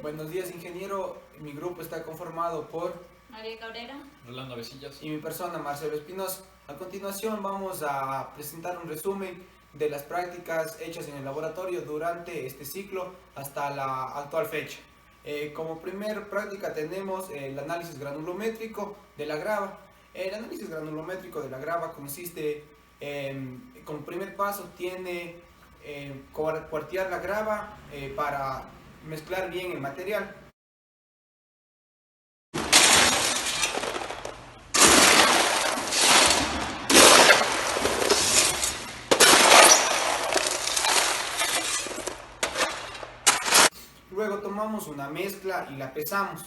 Buenos días, ingeniero. Mi grupo está conformado por María Cabrera, Rolando Avesillas. y mi persona, Marcelo Espinosa. A continuación vamos a presentar un resumen de las prácticas hechas en el laboratorio durante este ciclo hasta la actual fecha. Como primer práctica tenemos el análisis granulométrico de la grava. El análisis granulométrico de la grava consiste como primer paso tiene cuartear la grava para mezclar bien el material. Luego tomamos una mezcla y la pesamos.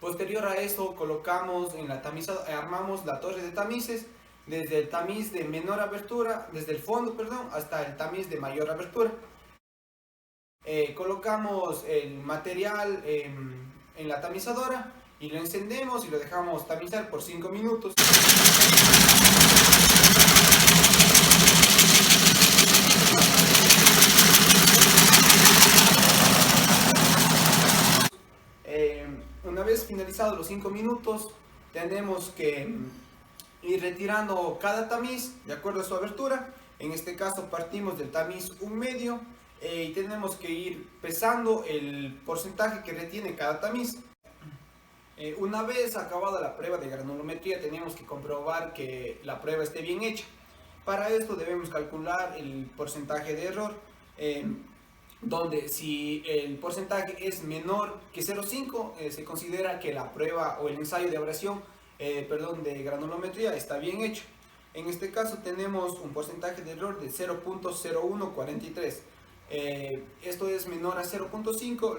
Posterior a esto colocamos en la tamizadora, armamos la torre de tamices desde el tamiz de menor abertura, desde el fondo, perdón, hasta el tamiz de mayor abertura. Colocamos el material en la tamizadora y lo encendemos y lo dejamos tamizar por 5 minutos. Una vez finalizados los 5 minutos, tenemos que ir retirando cada tamiz de acuerdo a su abertura. En este caso partimos del tamiz 1/2 y tenemos que ir pesando el porcentaje que retiene cada tamiz. Una vez acabada la prueba de granulometría, tenemos que comprobar que la prueba esté bien hecha. Para esto debemos calcular el porcentaje de error, donde si el porcentaje es menor que 0,5 se considera que la prueba o el ensayo de abrasión, de granulometría está bien hecho. En este caso tenemos un porcentaje de error de 0.0143. Esto es menor a 0.5,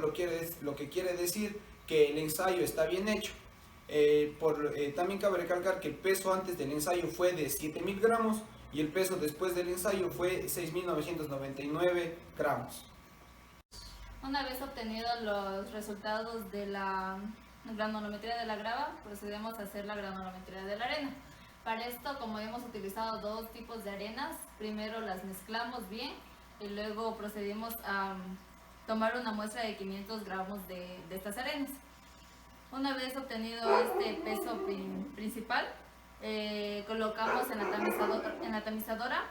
lo que quiere decir que el ensayo está bien hecho. También cabe recalcar que el peso antes del ensayo fue de 7.000 gramos y el peso después del ensayo fue 6.999 gramos. una vez obtenidos los resultados de la granulometría de la grava, procedemos a hacer la granulometría de la arena. Para esto, como hemos utilizado dos tipos de arenas, primero las mezclamos bien y luego procedimos a tomar una muestra de 500 gramos de estas arenas. Una vez obtenido este peso principal, colocamos en la tamizadora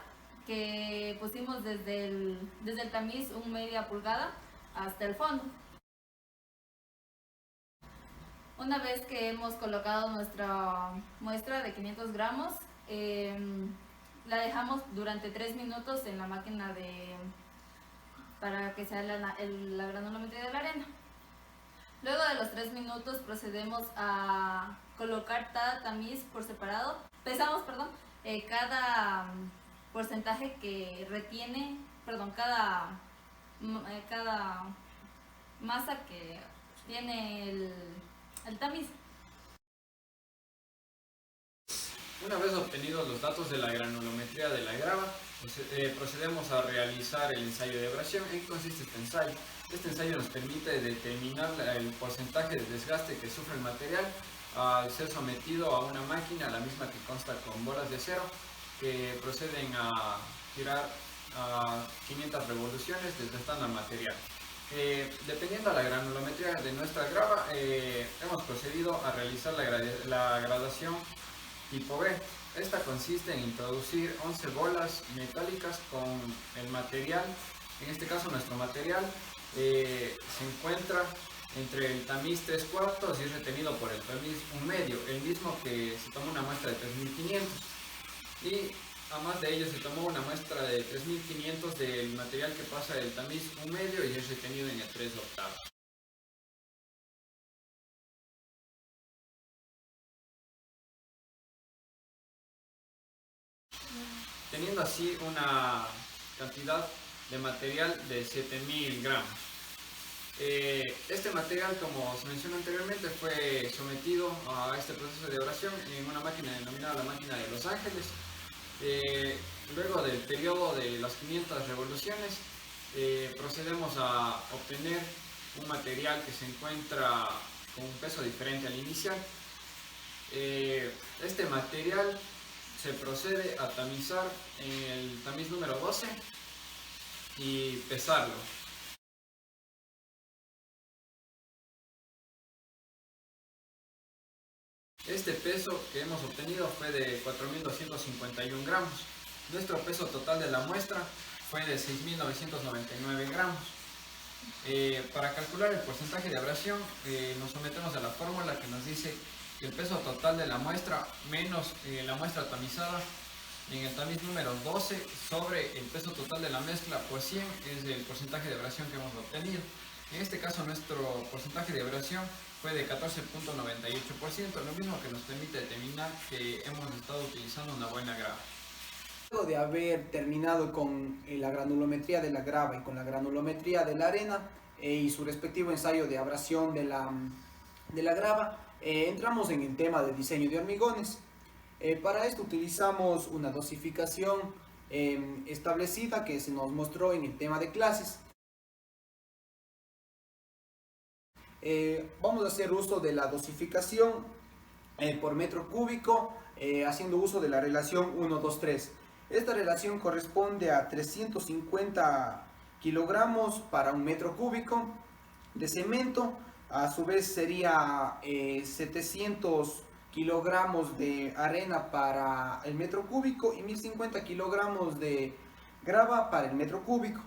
que pusimos desde el tamiz 1/2 pulgada hasta el fondo. Una vez que hemos colocado nuestra muestra de 500 gramos, la dejamos durante 3 minutos en la máquina para que sea la granulometría de la arena. Luego de los 3 minutos procedemos a colocar cada tamiz por separado. Pesamos, cada porcentaje que retiene, cada masa que tiene el tamiz. Una vez obtenidos los datos de la granulometría de la grava, procedemos a realizar el ensayo de abrasión. ¿En qué consiste este ensayo? Este ensayo nos permite determinar el porcentaje de desgaste que sufre el material al ser sometido a una máquina, la misma que consta con bolas de acero, que proceden a girar a 500 revoluciones desgastando el material. Dependiendo de la granulometría de nuestra grava, hemos procedido a realizar la gradación tipo B. Esta consiste en introducir 11 bolas metálicas con el material. En este caso nuestro material se encuentra entre el tamiz 3/4 y es retenido por el tamiz 1/2, el mismo que se tomó una muestra de 3500, y además de ello se tomó una muestra de 3500 del material que pasa del tamiz 1/2 y es retenido en el 3/8. Teniendo así una cantidad de material de 7000 gramos. Este material, como se mencionó anteriormente, fue sometido a este proceso de abrasión en una máquina denominada la máquina de Los Ángeles. Luego del periodo de las 500 revoluciones, procedemos a obtener un material que se encuentra con un peso diferente al inicial. Este material se procede a tamizar en el tamiz número 12 y pesarlo. Este peso que hemos obtenido fue de 4.251 gramos. Nuestro peso total de la muestra fue de 6.999 gramos. Para calcular el porcentaje de abrasión nos sometemos a la fórmula que nos dice que el peso total de la muestra menos la muestra tamizada en el tamiz número 12 sobre el peso total de la mezcla por 100 es el porcentaje de abrasión que hemos obtenido. En este caso nuestro porcentaje de abrasión fue de 14.98%, lo mismo que nos permite determinar que hemos estado utilizando una buena grava. Luego de haber terminado con la granulometría de la grava y con la granulometría de la arena y su respectivo ensayo de abrasión de la grava, entramos en el tema de diseño de hormigones. Para esto utilizamos una dosificación establecida que se nos mostró en el tema de clases. Vamos a hacer uso de la dosificación por metro cúbico haciendo uso de la relación 1, 2, 3. Esta relación corresponde a 350 kilogramos para un metro cúbico de cemento. A su vez sería 700 kilogramos de arena para el metro cúbico y 1050 kilogramos de grava para el metro cúbico.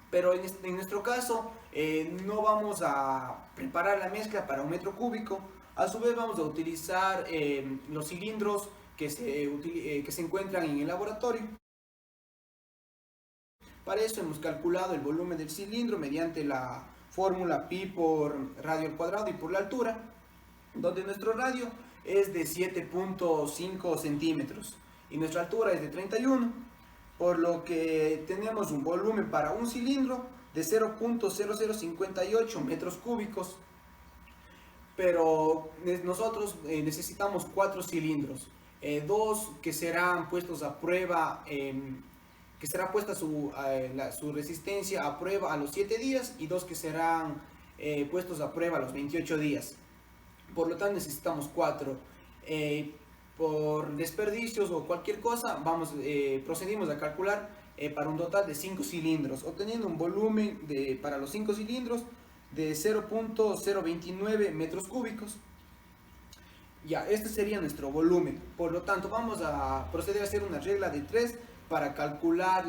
Pero en nuestro caso no vamos a preparar la mezcla para un metro cúbico. A su vez vamos a utilizar los cilindros que se encuentran en el laboratorio. Para eso hemos calculado el volumen del cilindro mediante la fórmula pi por radio al cuadrado y por la altura, donde nuestro radio es de 7.5 centímetros y nuestra altura es de 31, por lo que tenemos un volumen para un cilindro de 0.0058 metros cúbicos, pero nosotros necesitamos 4 cilindros, 2 que serán puestos a prueba, que será puesta su resistencia a prueba a los 7 días y 2 que serán puestos a prueba a los 28 días. Por lo tanto necesitamos 4. Por desperdicios o cualquier cosa, procedimos a calcular para un total de 5 cilindros, obteniendo un volumen para los 5 cilindros de 0.029 metros cúbicos. Ya, este sería nuestro volumen. Por lo tanto, vamos a proceder a hacer una regla de 3 para calcular,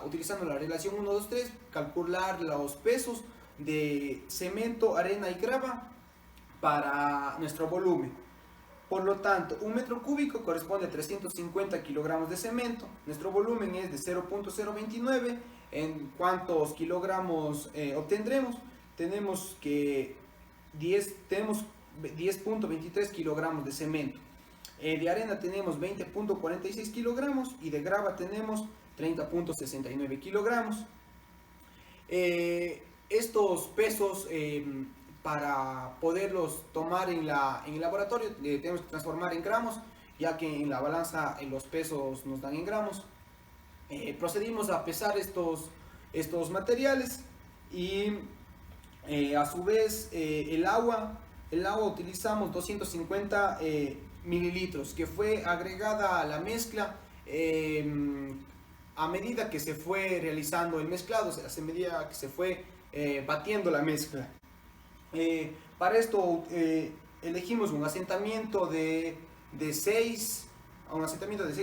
utilizando la relación 1, 2, 3, calcular los pesos de cemento, arena y grava para nuestro volumen. Por lo tanto, un metro cúbico corresponde a 350 kilogramos de cemento. Nuestro volumen es de 0.029. ¿En cuántos kilogramos obtendremos? Tenemos 10.23 kilogramos de cemento. De arena tenemos 20.46 kilogramos y de grava tenemos 30.69 kilogramos. Estos pesos, para poderlos tomar en el laboratorio, tenemos que transformar en gramos, ya que en la balanza los pesos nos dan en gramos. Procedimos a pesar estos materiales y a su vez el agua utilizamos 250 mililitros, que fue agregada a la mezcla a medida que se fue realizando el mezclado, o sea, a medida que se fue batiendo la mezcla. Para esto elegimos un asentamiento de 6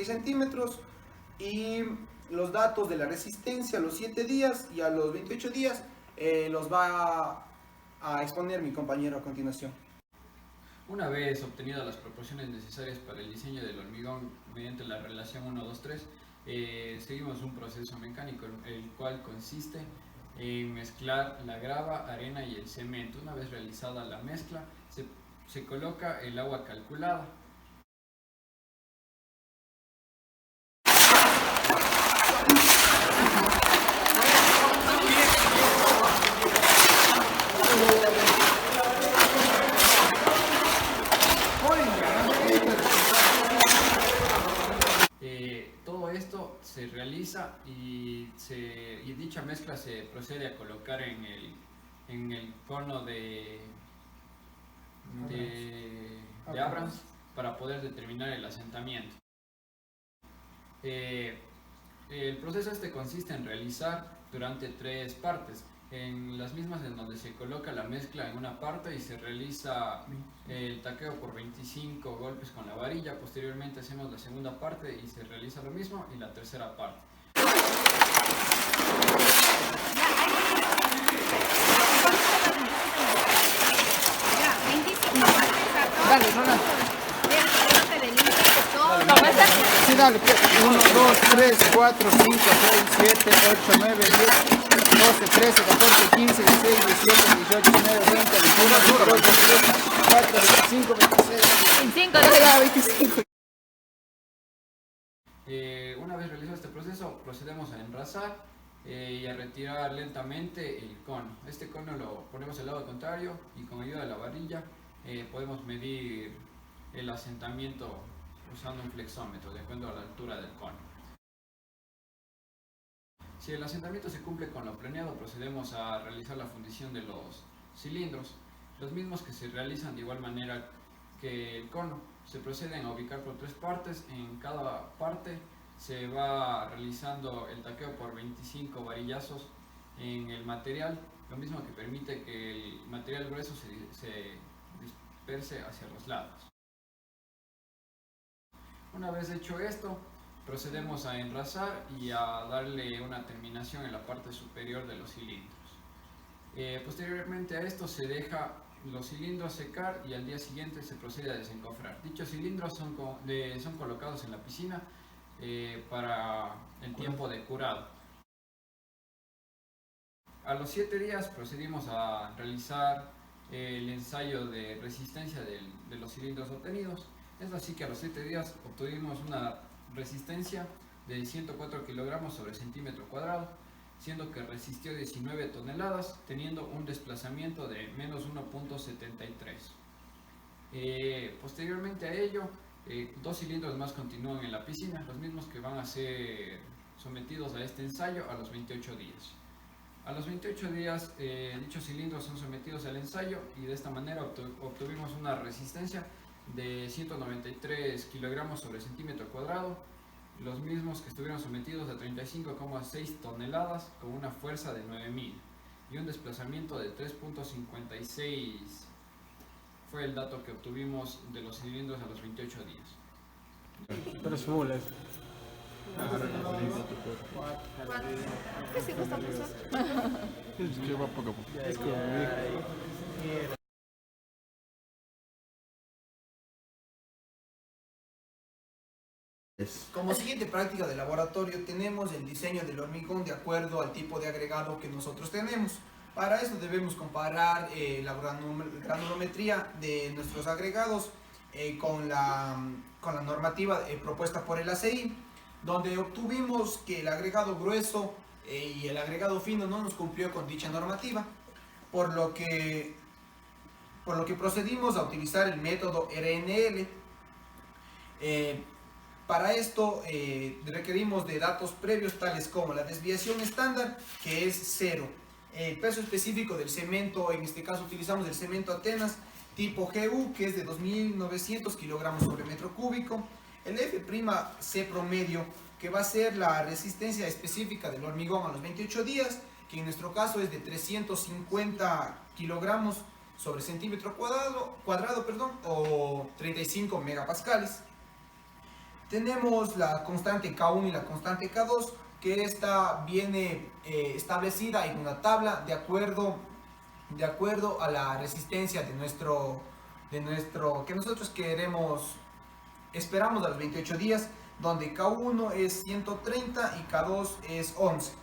centímetros y los datos de la resistencia a los 7 días y a los 28 días los va a exponer mi compañero a continuación. Una vez obtenidas las proporciones necesarias para el diseño del hormigón mediante la relación 1, 2, 3, seguimos un proceso mecánico, el cual consiste en mezclar la grava, arena y el cemento. Una vez realizada la mezcla, se coloca el agua calculada. Todo esto se realiza y dicha mezcla se procede a colocar en el horno de Abrams para poder determinar el asentamiento. El proceso consiste en realizar durante 3 partes. En las mismas en donde se coloca la mezcla en una parte y se realiza el taqueo por 25 golpes con la varilla. Posteriormente hacemos la segunda parte y se realiza lo mismo, y la tercera parte. Dale, Ronald. Sí, dale. 1, 2, 3, 4, 5, 6, 7, 8, 9, 10, 12, 13, 14, 15, 16, 17, 18, 19, 20, 21, 22, 23, 24, 25, 26, 25, 25. Una vez realizado este proceso, procedemos a enrasar y a retirar lentamente el cono. Este cono lo ponemos al lado contrario y con ayuda de la varilla podemos medir el asentamiento usando un flexómetro de acuerdo a la altura del cono. Si el asentamiento se cumple con lo planeado, procedemos a realizar la fundición de los cilindros, los mismos que se realizan de igual manera que el cono. Se proceden a ubicar por 3 partes. En cada parte se va realizando el taqueo por 25 varillazos en el material, lo mismo que permite que el material grueso se disperse hacia los lados. Una vez hecho esto, procedemos a enrasar y a darle una terminación en la parte superior de los cilindros. Posteriormente a esto se deja los cilindros secar y al día siguiente se procede a desencofrar. Dichos cilindros son colocados en la piscina para el tiempo de curado. A los 7 días procedimos a realizar el ensayo de resistencia de los cilindros obtenidos. Es así que a los 7 días obtuvimos una resistencia de 104 kilogramos sobre centímetro cuadrado, siendo que resistió 19 toneladas, teniendo un desplazamiento de menos 1.73. Posteriormente a ello, 2 cilindros más continúan en la piscina, los mismos que van a ser sometidos a este ensayo a los 28 días. A los 28 días, dichos cilindros son sometidos al ensayo y de esta manera obtuvimos una resistencia de 193 kilogramos sobre centímetro cuadrado, los mismos que estuvieron sometidos a 35,6 toneladas con una fuerza de 9000 y un desplazamiento de 3.56. Fue el dato que obtuvimos de los cilindros a los 28 días. 3 mules. ¿Qué se gusta pasar? Es que va poco a poco. Es que Como siguiente práctica de laboratorio tenemos el diseño del hormigón de acuerdo al tipo de agregado que nosotros tenemos. Para eso debemos comparar la granulometría de nuestros agregados con la normativa propuesta por el ACI, donde obtuvimos que el agregado grueso y el agregado fino no nos cumplió con dicha normativa, por lo que procedimos a utilizar el método RNL. Para esto requerimos de datos previos tales como la desviación estándar, que es 0, el peso específico del cemento, en este caso utilizamos el cemento Atenas tipo GU, que es de 2.900 kilogramos sobre metro cúbico, el F'C promedio, que va a ser la resistencia específica del hormigón a los 28 días, que en nuestro caso es de 350 kilogramos sobre centímetro cuadrado, o 35 megapascales. Tenemos la constante K1 y la constante K2, que esta viene establecida en una tabla de acuerdo a la resistencia de nuestro que nosotros esperamos a los 28 días, donde K1 es 130 y K2 es 11.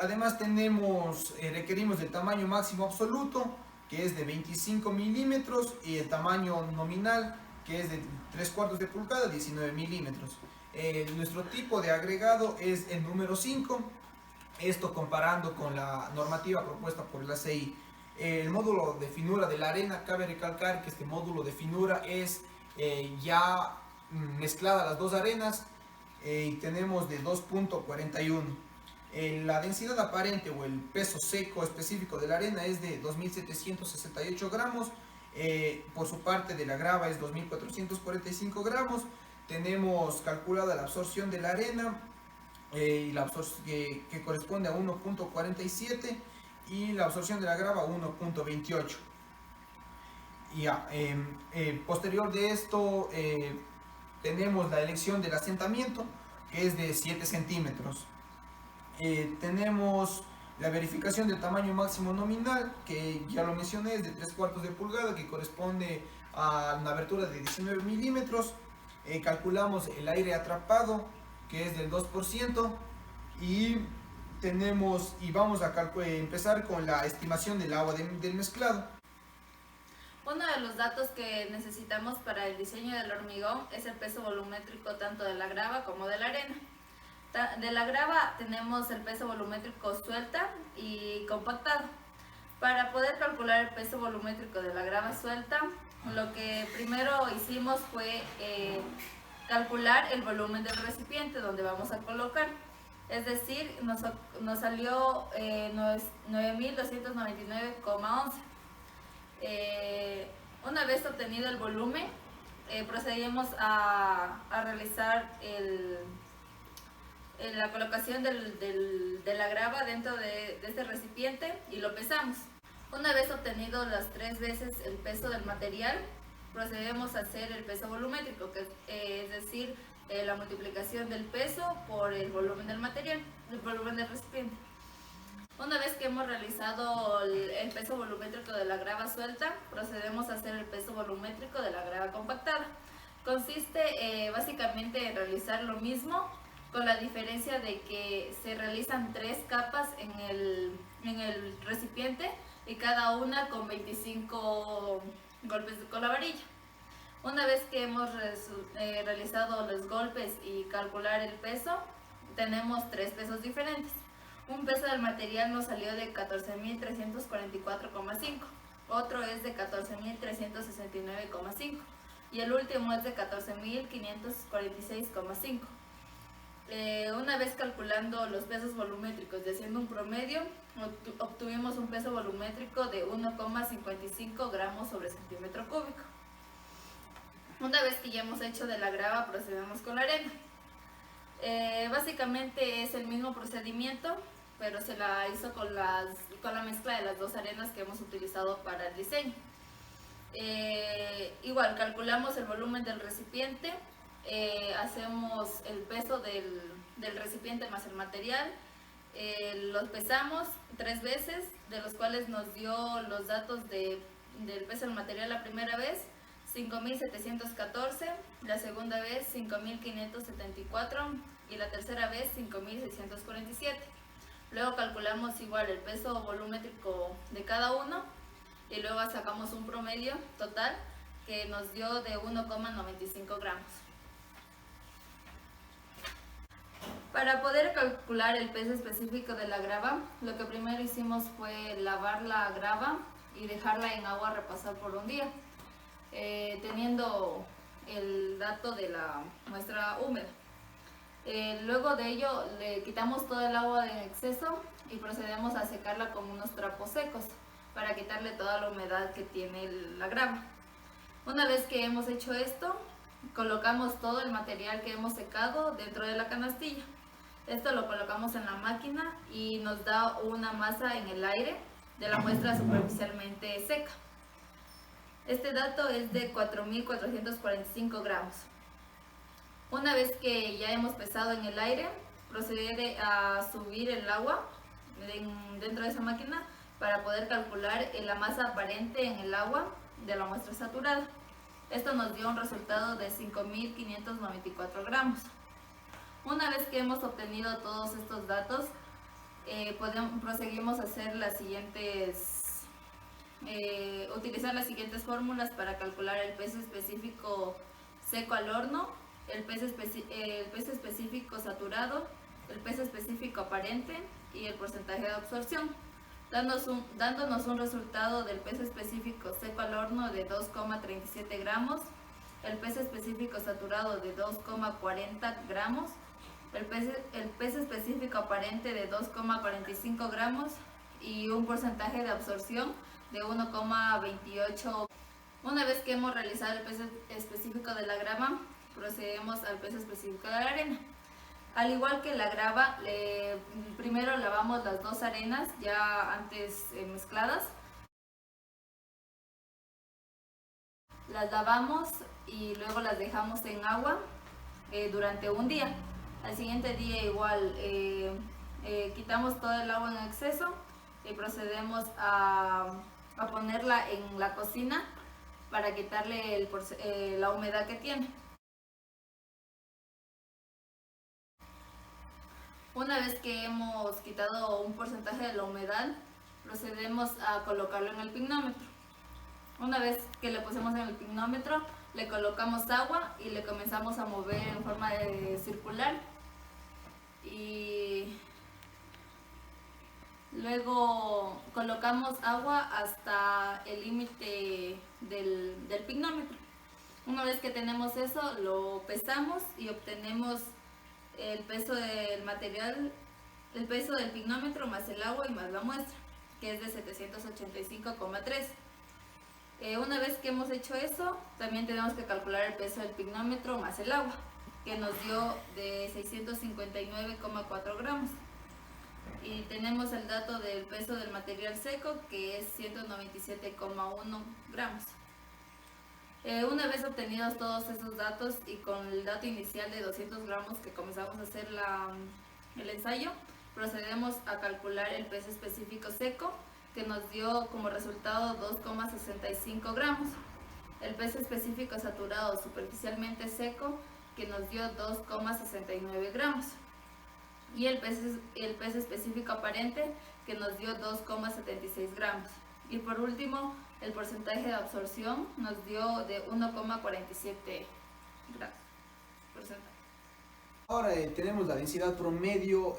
Además requerimos del tamaño máximo absoluto, que es de 25 milímetros, y el tamaño nominal, que es de 3/4 de pulgada, 19 milímetros. Nuestro tipo de agregado es el número 5, esto comparando con la normativa propuesta por la ACI. El módulo de finura de la arena, cabe recalcar que este módulo de finura es ya mezclada las dos arenas, y tenemos de 2.41. La densidad aparente o el peso seco específico de la arena es de 2.768 gramos. Por su parte de la grava es 2.445 gramos. tenemos calculada la absorción de la arena y la absorción que corresponde a 1.47 y la absorción de la grava 1.28. Posterior de esto tenemos la elección del asentamiento, que es de 7 centímetros. Tenemos la verificación del tamaño máximo nominal, que ya lo mencioné, es de 3/4 de pulgada, que corresponde a una abertura de 19 milímetros. Calculamos el aire atrapado, que es del 2%, y vamos a empezar con la estimación del agua del mezclado. Uno de los datos que necesitamos para el diseño del hormigón es el peso volumétrico tanto de la grava como de la arena. De la grava tenemos el peso volumétrico suelta y compactado. Para poder calcular el peso volumétrico de la grava suelta, lo que primero hicimos fue calcular el volumen del recipiente donde vamos a colocar. Es decir, nos salió 9.299,11. Una vez obtenido el volumen, procedimos a realizar la colocación de la grava dentro de este recipiente y lo pesamos. Una vez obtenido las 3 veces el peso del material, procedemos a hacer el peso volumétrico, que es decir, la multiplicación del peso por el volumen del material, el volumen del recipiente. Una vez que hemos realizado el peso volumétrico de la grava suelta, procedemos a hacer el peso volumétrico de la grava compactada. Consiste básicamente en realizar lo mismo, con la diferencia de que se realizan 3 capas en el recipiente y cada una con 25 golpes con la varilla. Una vez que hemos realizado los golpes y calcular el peso, tenemos 3 pesos diferentes. Un peso del material nos salió de 14.344,5, otro es de 14.369,5 y el último es de 14.546,5. Una vez calculando los pesos volumétricos y haciendo un promedio, obtuvimos un peso volumétrico de 1,55 gramos sobre centímetro cúbico. Una vez que ya hemos hecho de la grava, procedemos con la arena. Básicamente es el mismo procedimiento, pero se la hizo con la mezcla de las 2 arenas que hemos utilizado para el diseño. Igual calculamos el volumen del recipiente, hacemos el peso del recipiente más el material, los pesamos 3 veces, de los cuales nos dio los datos del peso del material la primera vez, 5.714, la segunda vez 5.574 y la tercera vez 5.647. Luego calculamos igual el peso volumétrico de cada uno y luego sacamos un promedio total que nos dio de 1,95 gramos. Para poder calcular el peso específico de la grava, lo que primero hicimos fue lavar la grava y dejarla en agua a repasar por un día, teniendo el dato de la muestra húmeda. Luego de ello le quitamos todo el agua de exceso y procedemos a secarla con unos trapos secos para quitarle toda la humedad que tiene la grava. Una vez que hemos hecho esto, colocamos todo el material que hemos secado dentro de la canastilla. Esto lo colocamos en la máquina y nos da una masa en el aire de la muestra superficialmente seca. Este dato es de 4.445 gramos. Una vez que ya hemos pesado en el aire, procederé a subir el agua dentro de esa máquina para poder calcular la masa aparente en el agua de la muestra saturada. Esto nos dio un resultado de 5.594 gramos. Una vez que hemos obtenido todos estos datos, proseguimos a hacer utilizar las siguientes fórmulas para calcular el peso específico seco al horno, el peso específico saturado, el peso específico aparente y el porcentaje de absorción, dándonos un resultado del peso específico seco al horno de 2,37 gramos, el peso específico saturado de 2,40 gramos, el peso específico aparente de 2,45 gramos y un porcentaje de absorción de 1,28. Una vez que hemos realizado el peso específico de la grava, procedemos al peso específico de la arena. Al igual que la grava, primero lavamos las dos arenas ya antes mezcladas. Las lavamos y luego las dejamos en agua durante un día. Al siguiente día igual quitamos todo el agua en exceso y procedemos a ponerla en la cocina para quitarle la humedad que tiene. Una vez que hemos quitado un porcentaje de la humedad, procedemos a colocarlo en el pignómetro. Una vez que le pusimos en el pignómetro, le colocamos agua y le comenzamos a mover en forma circular. Y luego colocamos agua hasta el límite del pignómetro. Una vez que tenemos eso, lo pesamos y obtenemos el peso del material, el peso del pignómetro más el agua y más la muestra, que es de 785,3. Una vez que hemos hecho eso, también tenemos que calcular el peso del pignómetro más el agua, que nos dio de 659,4 gramos. Y tenemos el dato del peso del material seco, que es 197,1 gramos. Una vez obtenidos todos esos datos y con el dato inicial de 200 gramos que comenzamos a hacer el ensayo, procedemos a calcular el peso específico seco, que nos dio como resultado 2,65 gramos. El peso específico saturado superficialmente seco, que nos dio 2,69 gramos. Y el peso específico aparente, que nos dio 2,76 gramos. Y por último, el porcentaje de absorción nos dio de 1,47 gramos. Ahora tenemos la densidad promedio.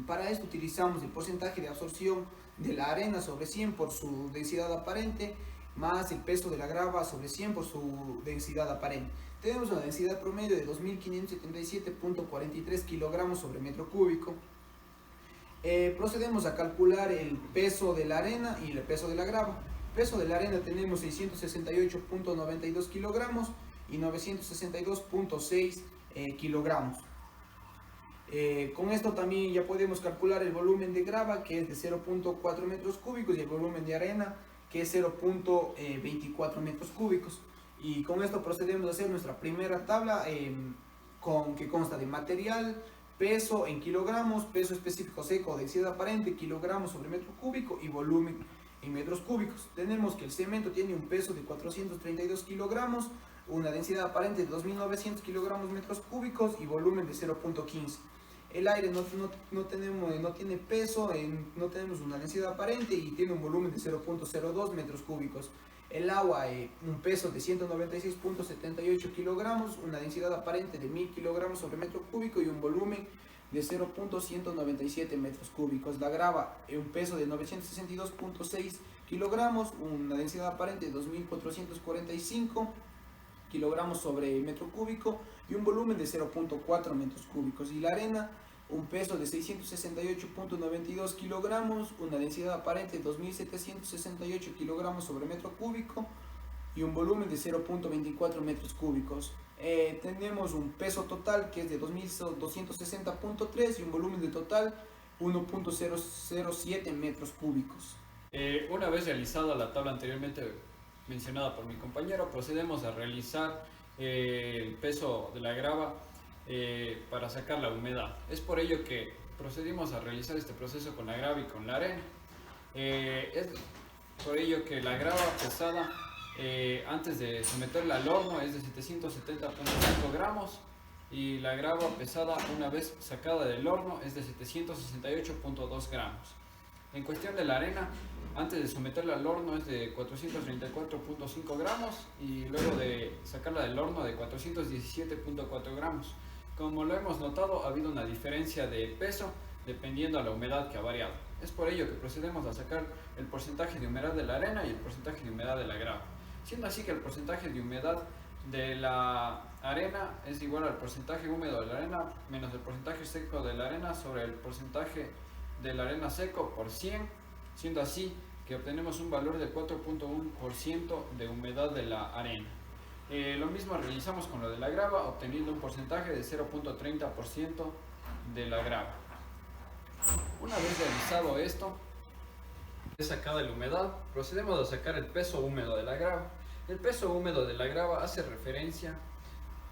Para esto utilizamos el porcentaje de absorción de la arena sobre 100 por su densidad aparente, más el peso de la grava sobre 100 por su densidad aparente. Tenemos una densidad promedio de 2.577.43 kilogramos sobre metro cúbico. Procedemos a calcular el peso de la arena y el peso de la grava. El peso de la arena tenemos 668.92 kilogramos y 962.6 kilogramos. Con esto también ya podemos calcular el volumen de grava, que es de 0.4 metros cúbicos, y el volumen de arena, que es 0.24 metros cúbicos. Y con esto procedemos a hacer nuestra primera tabla que consta de material, peso en kilogramos, peso específico seco, densidad aparente, kilogramos sobre metro cúbico y volumen en metros cúbicos. Tenemos que el cemento tiene un peso de 432 kilogramos, una densidad aparente de 2.900 kilogramos metros cúbicos y volumen de 0.15. El aire no tiene peso, no tenemos una densidad aparente y tiene un volumen de 0.02 metros cúbicos. El agua, un peso de 196.78 kilogramos, una densidad aparente de 1000 kilogramos sobre metro cúbico y un volumen de 0.197 metros cúbicos. La grava, un peso de 962.6 kilogramos, una densidad aparente de 2445 kilogramos sobre metro cúbico y un volumen de 0.4 metros cúbicos. Y la arena, un peso de 668.92 kilogramos, una densidad aparente de 2.768 kilogramos sobre metro cúbico y un volumen de 0.24 metros cúbicos. Tenemos un peso total que es de 2.260.3 y un volumen de total 1.007 metros cúbicos. Una vez realizada la tabla anteriormente mencionada por mi compañero, procedemos a realizar el peso de la grava para sacar la humedad. Es por ello que procedimos a realizar este proceso con la grava y con la arena. Es por ello que la grava pesada antes de someterla al horno es de 770.5 gramos y la grava pesada una vez sacada del horno es de 768.2 gramos. En cuestión de la arena, antes de someterla al horno es de 434.5 gramos y luego de sacarla del horno de 417.4 gramos. Como lo hemos notado, ha habido una diferencia de peso dependiendo a la humedad que ha variado. Es por ello que procedemos a sacar el porcentaje de humedad de la arena y el porcentaje de humedad de la grava. Siendo así que el porcentaje de humedad de la arena es igual al porcentaje húmedo de la arena menos el porcentaje seco de la arena sobre el porcentaje de la arena seco por 100, siendo así que obtenemos un valor del 4.1% de humedad de la arena. Lo mismo realizamos con lo de la grava, obteniendo un porcentaje de 0.30% de la grava. Una vez realizado esto, sacada la humedad, procedemos a sacar el peso húmedo de la grava. El peso húmedo de la grava hace referencia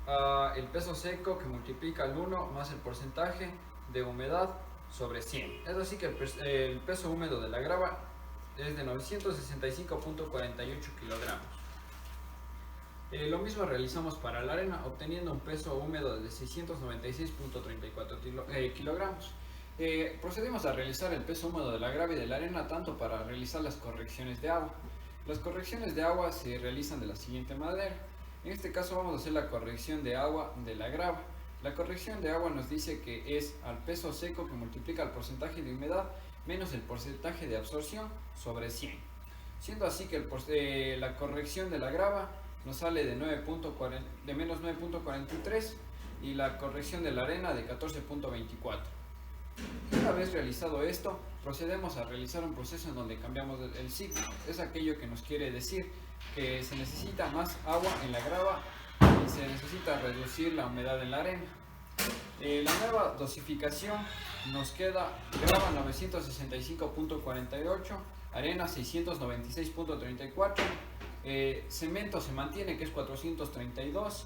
al peso seco que multiplica el 1 más el porcentaje de humedad sobre 100. Es así que el peso húmedo de la grava es de 965.48 kilogramos. Lo mismo realizamos para la arena, obteniendo un peso húmedo de 696.34 kilogramos. Procedemos a realizar el peso húmedo de la grava y de la arena tanto para realizar las correcciones de agua. Las correcciones de agua se realizan de la siguiente manera. En este caso vamos a hacer la corrección de agua de la grava. La corrección de agua nos dice que es al peso seco que multiplica el porcentaje de humedad menos el porcentaje de absorción sobre 100. Siendo así que la corrección de la grava nos sale de menos 9.43 y la corrección de la arena de 14.24. Una vez realizado esto, procedemos a realizar un proceso en donde cambiamos el ciclo. Es aquello que nos quiere decir que se necesita más agua en la grava y se necesita reducir la humedad en la arena. La nueva dosificación nos queda grava 965.48, arena 696.34, cemento se mantiene que es 432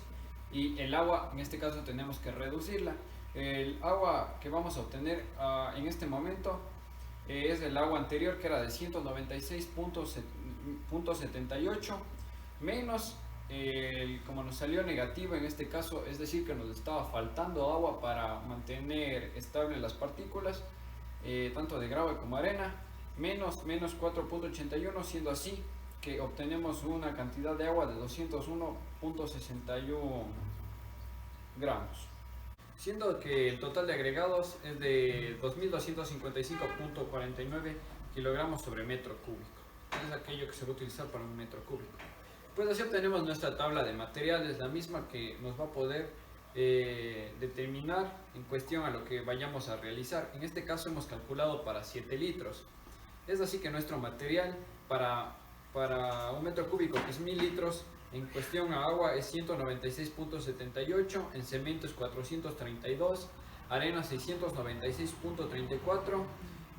y el agua en este caso tenemos que reducirla. El agua que vamos a obtener en este momento es el agua anterior que era de 196.78 menos como nos salió negativo en este caso, es decir que nos estaba faltando agua para mantener estables las partículas tanto de grava como arena, menos 4.81, siendo así que obtenemos una cantidad de agua de 201.61 gramos. Siendo que el total de agregados es de 2.255.49 kilogramos sobre metro cúbico. Es aquello que se va a utilizar para un metro cúbico. Pues así obtenemos nuestra tabla de materiales, la misma que nos va a poder determinar en cuestión a lo que vayamos a realizar. En este caso hemos calculado para 7 litros. Es así que nuestro material para un metro cúbico que es 1000 litros, en cuestión a agua es 196.78, en cemento es 432, arena 696.34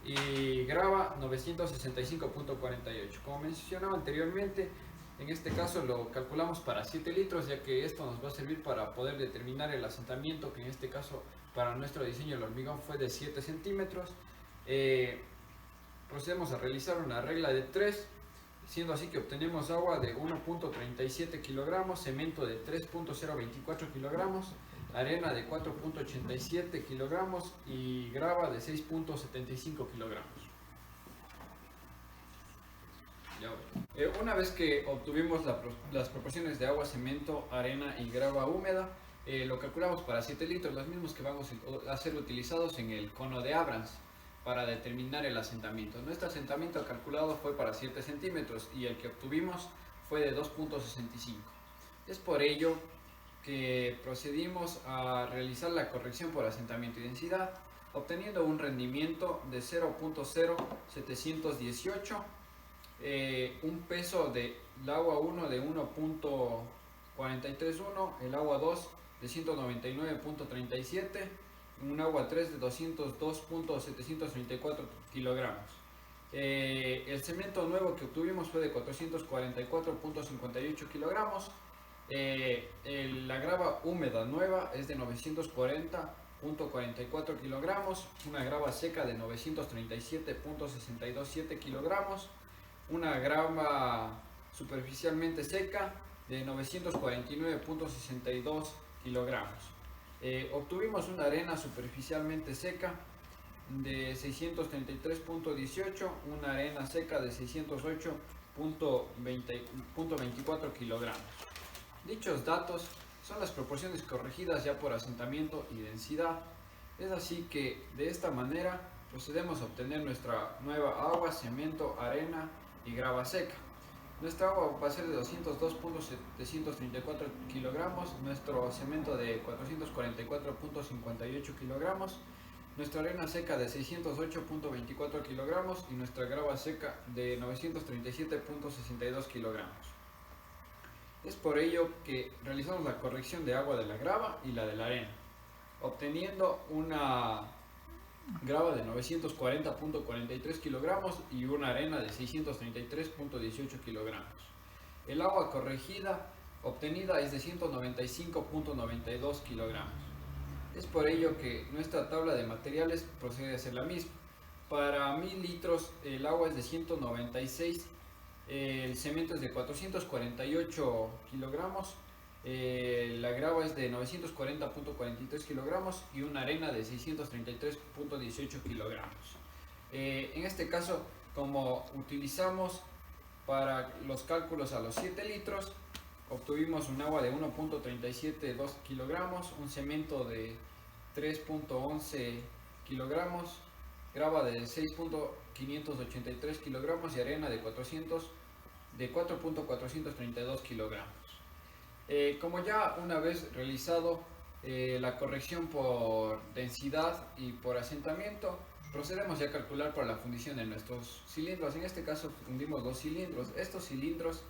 y grava 965.48. Como mencionaba anteriormente, en este caso lo calculamos para 7 litros, ya que esto nos va a servir para poder determinar el asentamiento, que en este caso para nuestro diseño el hormigón fue de 7 centímetros. Procedemos a realizar una regla de 3, siendo así que obtenemos agua de 1.37 kilogramos, cemento de 3.024 kilogramos, arena de 4.87 kilogramos y grava de 6.75 kilogramos. Una vez que obtuvimos las proporciones de agua, cemento, arena y grava húmeda, lo calculamos para 7 litros, los mismos que vamos a ser utilizados en el cono de Abrams para determinar el asentamiento. Nuestro asentamiento calculado fue para 7 centímetros y el que obtuvimos fue de 2.65. Es por ello que procedimos a realizar la corrección por asentamiento y densidad, obteniendo un rendimiento de 0.0718, un peso del agua 1 de 1.431, el agua 2 de 199.37, un agua 3 de 202.734 kilogramos. El cemento nuevo que obtuvimos fue de 444.58 kilogramos. La grava húmeda nueva es de 940.44 kilogramos, una grava seca de 937.627 kilogramos, una grava superficialmente seca de 949.62 kilogramos. Obtuvimos una arena superficialmente seca de 633.18, una arena seca de 608.24 kilogramos. Dichos datos son las proporciones corregidas ya por asentamiento y densidad. Es así que de esta manera procedemos a obtener nuestra nueva agua, cemento, arena y grava seca. Nuestra agua va a ser de 202.734 kilogramos, nuestro cemento de 444.58 kilogramos, nuestra arena seca de 608.24 kilogramos y nuestra grava seca de 937.62 kilogramos. Es por ello que realizamos la corrección de agua de la grava y la de la arena, obteniendo una grava de 940.43 kilogramos y una arena de 633.18 kilogramos. El agua corregida obtenida es de 195.92 kilogramos. Es por ello que nuestra tabla de materiales procede a ser la misma. Para 1000 litros el agua es de 196, el cemento es de 448 kilogramos, la grava es de 940.43 kilogramos y una arena de 633.18 kilogramos. En este caso, como utilizamos para los cálculos a los 7 litros, obtuvimos un agua de 1.372 kilogramos, un cemento de 3.11 kilogramos, grava de 6.583 kilogramos y arena de 4.432 kilogramos. Como ya una vez realizado la corrección por densidad y por asentamiento, procedemos ya a calcular para la fundición de nuestros cilindros. En este caso fundimos 2 cilindros. Estos cilindros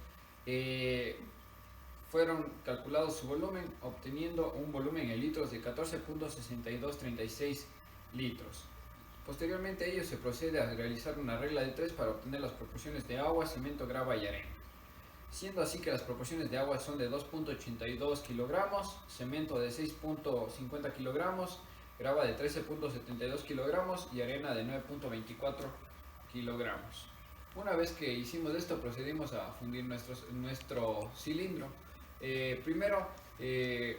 fueron calculados su volumen, obteniendo un volumen en litros de 14.6236 litros. Posteriormente a ello se procede a realizar una regla de 3 para obtener las proporciones de agua, cemento, grava y arena. Siendo así que las proporciones de agua son de 2.82 kilogramos, cemento de 6.50 kilogramos, grava de 13.72 kilogramos y arena de 9.24 kilogramos. Una vez que hicimos esto, procedimos a fundir nuestro cilindro. Primero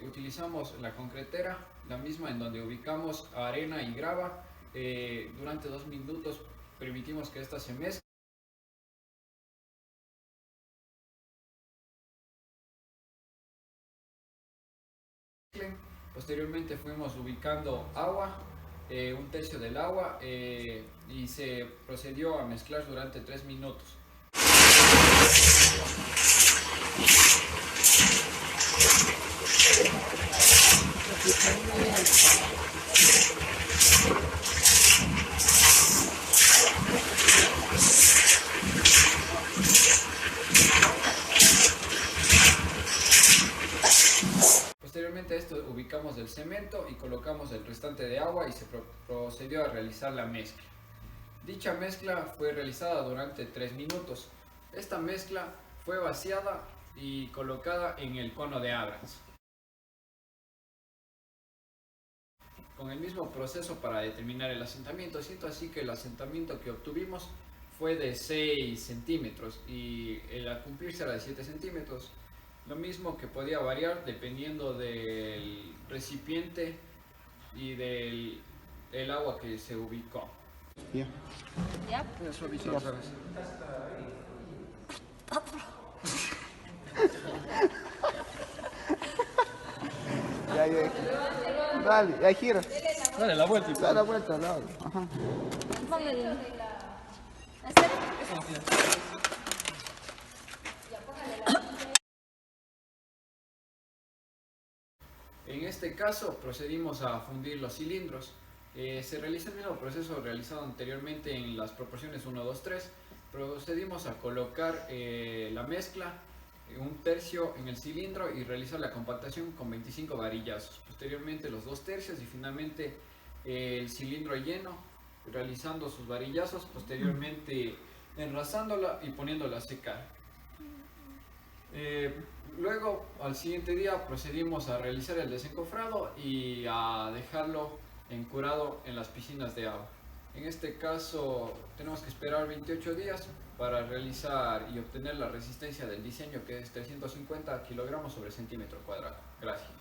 utilizamos la concretera, la misma en donde ubicamos arena y grava. Durante 2 minutos permitimos que esta se mezcle. Posteriormente fuimos ubicando agua, 1/3 del agua, y se procedió a mezclar durante 3 minutos. Posteriormente a esto ubicamos el cemento y colocamos el restante de agua y se procedió a realizar la mezcla. Dicha mezcla fue realizada durante 3 minutos. Esta mezcla fue vaciada y colocada en el cono de Abrams, con el mismo proceso para determinar el asentamiento, siendo así que el asentamiento que obtuvimos fue de 6 centímetros y al cumplirse era de 7 centímetros. Lo mismo que podía variar dependiendo del recipiente y del agua que se ubicó. Ya. ¿Ya? Suavizar otra vez. Ya. Dale, ya gira. Dale la vuelta y Da la vuelta, dale. Ajá. En este caso procedimos a fundir los cilindros. Se realiza el mismo proceso realizado anteriormente en las proporciones 1, 2, 3. Procedimos a colocar la mezcla, 1/3 en el cilindro y realizar la compactación con 25 varillazos. Posteriormente los 2/3 y finalmente el cilindro lleno, realizando sus varillazos, posteriormente enrasándola y poniéndola a secar. Luego, al siguiente día, procedimos a realizar el desencofrado y a dejarlo encurado en las piscinas de agua. En este caso, tenemos que esperar 28 días para realizar y obtener la resistencia del diseño, que es 350 kilogramos sobre centímetro cuadrado. Gracias.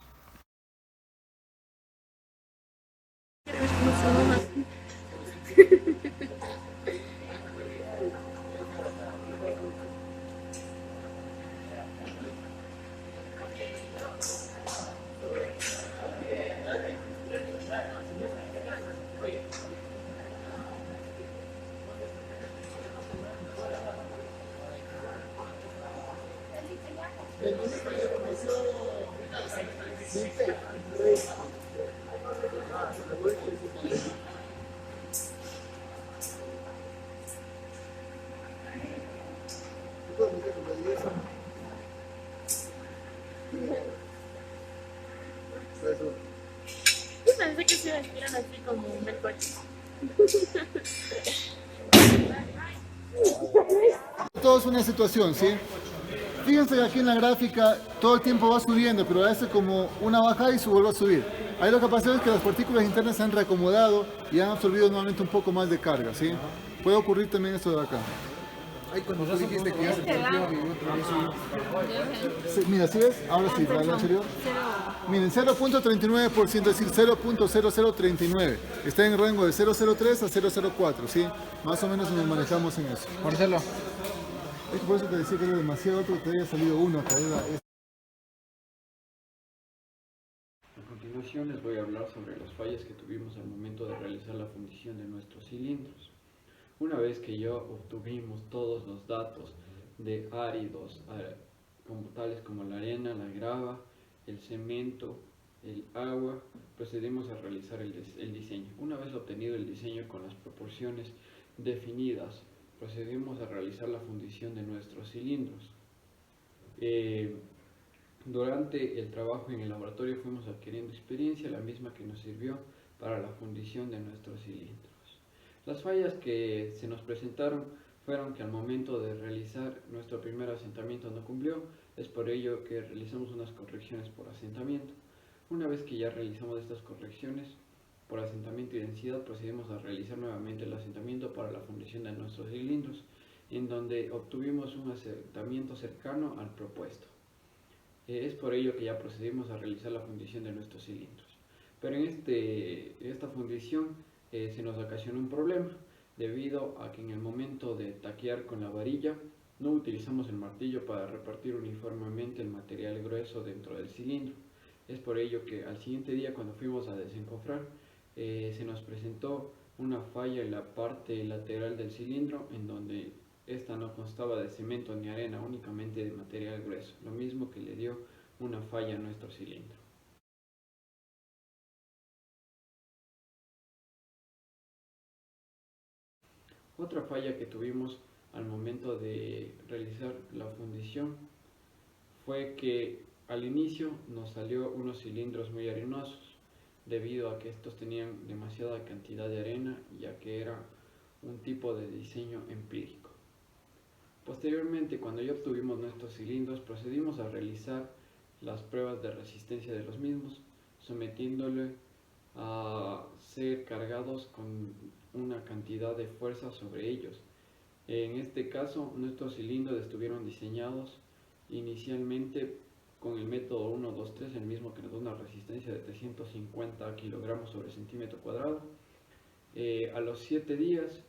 coche. Todo es una situación, ¿sí? Fíjense que aquí en la gráfica todo el tiempo va subiendo, pero hace como una bajada y se vuelve a subir. Ahí lo que pasa es que las partículas internas se han reacomodado y han absorbido nuevamente un poco más de carga, ¿sí? Puede ocurrir también esto de acá. Ahí cuando tú dijiste que ya se perdió y otra vez subió. Sí, mira, ¿sí ves? Ahora sí, la anterior. Miren, 0.39%, es decir, 0.0039. Está en el rango de 0.03 a 0.04, ¿sí? Más o menos nos manejamos en eso. Marcelo. Es por eso te decía que era demasiado alto, que te había salido uno acá. A continuación les voy a hablar sobre las fallas que tuvimos al momento de realizar la fundición de nuestros cilindros. Una vez que ya obtuvimos todos los datos de áridos, tales como la arena, la grava, el cemento, el agua, procedimos a realizar el diseño. Una vez obtenido el diseño con las proporciones definidas, procedimos a realizar la fundición de nuestros cilindros. Durante el trabajo en el laboratorio fuimos adquiriendo experiencia, la misma que nos sirvió para la fundición de nuestros cilindros. Las fallas que se nos presentaron fueron que al momento de realizar nuestro primer asentamiento no cumplió, es por ello que realizamos unas correcciones por asentamiento. Una vez que ya realizamos estas correcciones por asentamiento y densidad, procedimos a realizar nuevamente el asentamiento para la fundición de nuestros cilindros, en donde obtuvimos un asentamiento cercano al propuesto. Es por ello que ya procedimos a realizar la fundición de nuestros cilindros. Pero en esta fundición se nos ocasionó un problema, debido a que en el momento de taquear con la varilla no utilizamos el martillo para repartir uniformemente el material grueso dentro del cilindro. Es por ello que al siguiente día, cuando fuimos a desencofrar, se nos presentó una falla en la parte lateral del cilindro, en donde esta no constaba de cemento ni arena, únicamente de material grueso, lo mismo que le dio una falla a nuestro cilindro. Otra falla que tuvimos al momento de realizar la fundición fue que al inicio nos salió unos cilindros muy arenosos, debido a que estos tenían demasiada cantidad de arena, ya que era un tipo de diseño empírico. Posteriormente, cuando ya obtuvimos nuestros cilindros, procedimos a realizar las pruebas de resistencia de los mismos, sometiéndole a ser cargados con una cantidad de fuerza sobre ellos. En este caso, nuestros cilindros estuvieron diseñados inicialmente con el método 1, 2, 3, el mismo que nos da una resistencia de 350 kilogramos sobre centímetro cuadrado. A los 7 días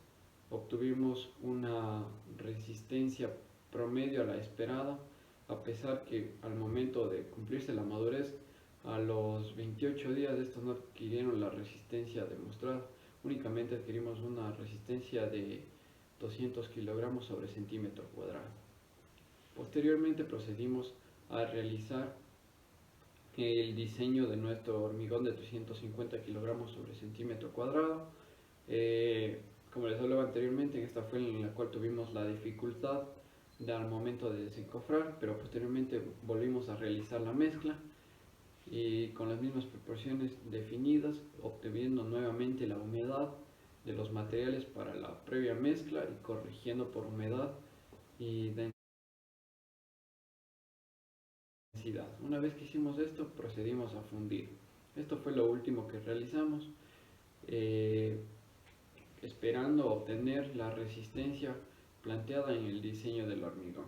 obtuvimos una resistencia promedio a la esperada, a pesar que al momento de cumplirse la madurez, a los 28 días estos no adquirieron la resistencia demostrada, únicamente adquirimos una resistencia de 200 kilogramos sobre centímetro cuadrado. Posteriormente procedimos a realizar el diseño de nuestro hormigón de 350 kilogramos sobre centímetro cuadrado. Como les hablaba anteriormente, esta fue en la cual tuvimos la dificultad al momento de desencofrar, pero posteriormente volvimos a realizar la mezcla y con las mismas proporciones definidas, obteniendo nuevamente la humedad de los materiales para la previa mezcla y corrigiendo por humedad y densidad. Una vez que hicimos esto, procedimos a fundir. Esto fue lo último que realizamos, esperando obtener la resistencia planteada en el diseño del hormigón.